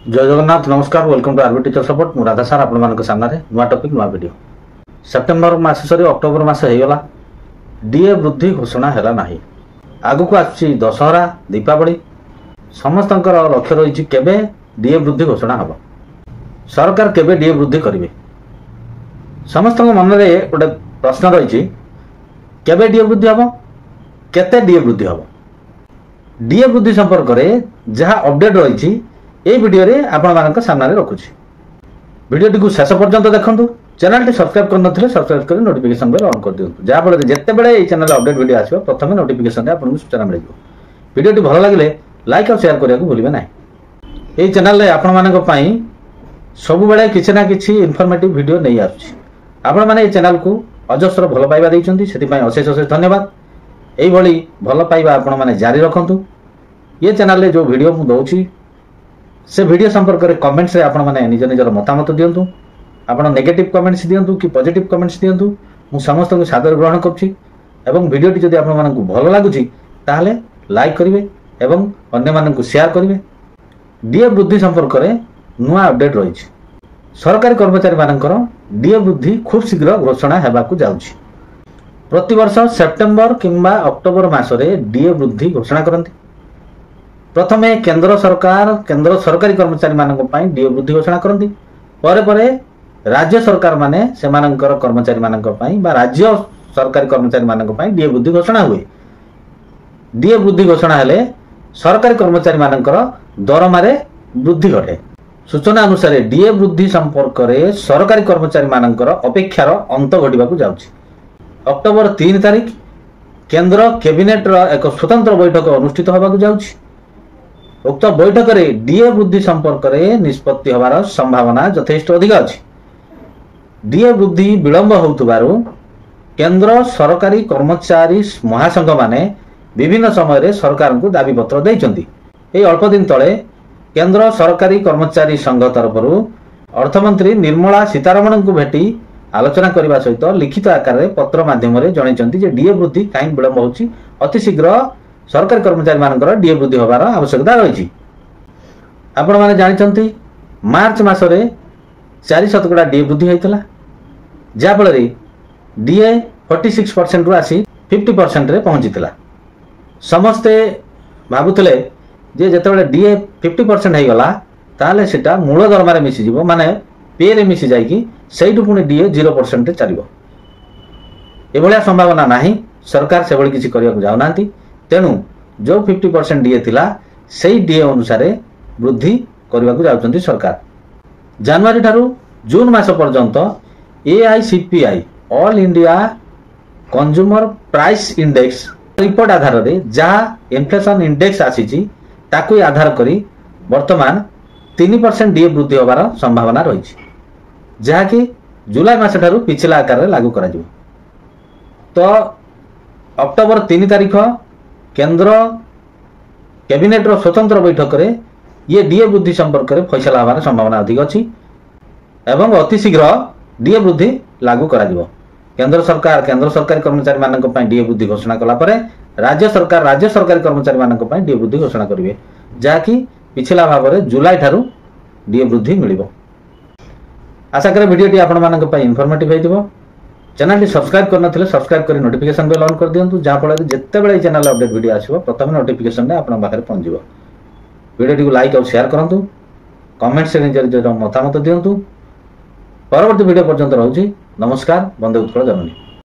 जय जगन्नाथ नमस्कार welcome to RB teacher support मु राधा सार आपण सामने नुआ टॉपिक नुआ वीडियो सेप्टेम्बर मास सरी अक्टोबर मास होगला डीए वृद्धि घोषणा है ना आगु को आसुची दशहरा दीपावली समस्त लक्ष्य रही केबे डीए वृद्धि घोषणा हम सरकार केबे डीए वृद्धि करेंगे समस्त मन में गोटे प्रश्न रही केबे डीए वृद्धि हम केते डीए वृद्धि हम डीए वृद्धि संपर्क में जहाँ अपडेट रही ये वीडियो रे आपण सामने रखुची वीडियो को शेष पर्यंत देखु चैनल सब्सक्राइब कर सब्सक्राइब कर नोटिफिकेशन बेल ऑन कर दिखाँ जहाँफल जिते बड़े ये चैनल अपडेट वीडियो आसो प्रथम नोटिफिकेशन आपको सूचना मिल वीडियो भल लगे लाइक और शेयर करने को भूलिए ना ये चैनल आपण सब बेले किसी ना किसी इनफॉर्मेटिव वीडियो नहीं आपण मैंने चैनल को अजस्र भल पाइबा देइछंती सेति अशेष अशेष धन्यवाद यही भल पाइबा आपण मैंने जारी रखु ये चैनल जो वीडियो मु दउछि से वीडियो संपर्क में कमेंट्स रे आपण माने निज निजर मतामत दियंतु आपण नेगेटिव कमेंट्स दियंतु कि पॉजिटिव कमेंट्स दियंतु मु समस्त को सादर ग्रहण करछि एवं वीडियो टी जदि आपण मानकु भल लागुछि ताहले लाइक करिवे एवं अन्य मानकु शेयर करिवे डीए वृद्धि संपर्क में नुआ अपडेट रही सरकारी कर्मचारी मानकर डीए वृद्धि खूब शीघ्र घोषणा हेबाकु जाउछि प्रतिवर्ष सेप्टेम्बर किंबा अक्टोबर मासरे डीए वृद्धि घोषणा करंती प्रथमे केंद्र सरकारी कर्मचारी मानक पई डीए वृद्धि घोषणा करती परे राज्य सरकार माने सेमानंकर कर्मचारी मानक पई बा राज्य सरकारी कर्मचारी मानक पई डीए वृद्धि घोषणा हुए डीए वृद्धि घोषणा हेले सरकारी कर्मचारी मानकर दरमारे वृद्धि घटे सूचना अनुसार डीए वृद्धि संपर्क में सरकारी कर्मचारी मानकर अपेक्षार अंत घटिबाकू जाउछि अक्टोबर 3 तारिख केंद्र कैबिनेट एक स्वतंत्र बैठक अनुष्ठित होबाकू जाउछि उक्त बैठक में डीए वृद्धि संपर्क में निष्पत्ति होवार संभावना यथेष्ट अधिक अच्छी डीए वृद्धि विलंब होउथबारु केंद्र सरकारी कर्मचारी महासंघ माने विभिन्न समय सरकार को दाबी पत्र देइछंती एई अल्प दिन तले केंद्र सरकारी कर्मचारी संघ तरफ अर्थमंत्री निर्मला सीतारमण को भेटी आलोचना करने सहित लिखित आकार में पत्र माध्यम जनइछंती जे डीए वृद्धि कहीं विलंब होउछि अति शीघ्र सरकारी कर्मचारी मानकर डीए वृद्धि होबार आवश्यकता रही आपण मैंने जानते मार्च मसरे 4% डीए वृद्धि होता जहाँफल डीए 46% रु आसी 50% रे पहुंचीला समस्ते भावुले जे जिते डीए 50% होगला ताले सेटा मूल दरमार मिसीज माने पे रे मिसी जाइकी सेठू पुणी डीए 0% चलो एभलिया संभावना नहीं सरकार से भली किसी करने जाऊना तेणु जो 50% डीए थिला सेई डीए अनुसार वृद्धि करने को जाउछंती सरकार जनवरी ठारू जून मास पर्यंत AICPI all India consumer price index report आधार रे जहाँ इन्फ्लेशन इंडेक्स आसीची ताकू आधार करी वर्तमान 3% डीए वृद्धि होबार संभावना रही जहाँकि जुलाई मास ठारू पिछला आकार रे लागू करा जिवो तो अक्टोबर 3 तारिख केंद्र कैबिनेट स्वतंत्र बैठक में ये डीए वृद्धि संपर्क में फैसला होवार संभावना अधिक अच्छी एवं अति शीघ्र डीए वृद्धि लागू करा जिवो केंद्र सरकारी कर्मचारी मानक पई डीए वृद्धि घोषणा कला परे राज्य सरकारी कर्मचारी मानक पई डीए वृद्धि घोषणा करिवे जाकि पिछला भाव में जुलाई ठारू डीए वृद्धि मिलिबो आशा करे वीडियो टी आपण मानक पई इन्फॉर्मेटिव हेतिबो चैनल सब्सक्राइब करनथिले सब्सक्राइब कर नोटिफिकेशन बेल ऑन कर दियंतु जहाँफल जिते बड़े चैनल अपडेट वीडियो आसो प्रथम नोटिफिकेशन आपन पाखे पहुंच वीडियो को लाइक और शेयर करंतु कमेंट से निज मतामत दियंतु परवर्ती वीडियो पर्यंत रहउछि नमस्कार वंदे उत्कल जननी।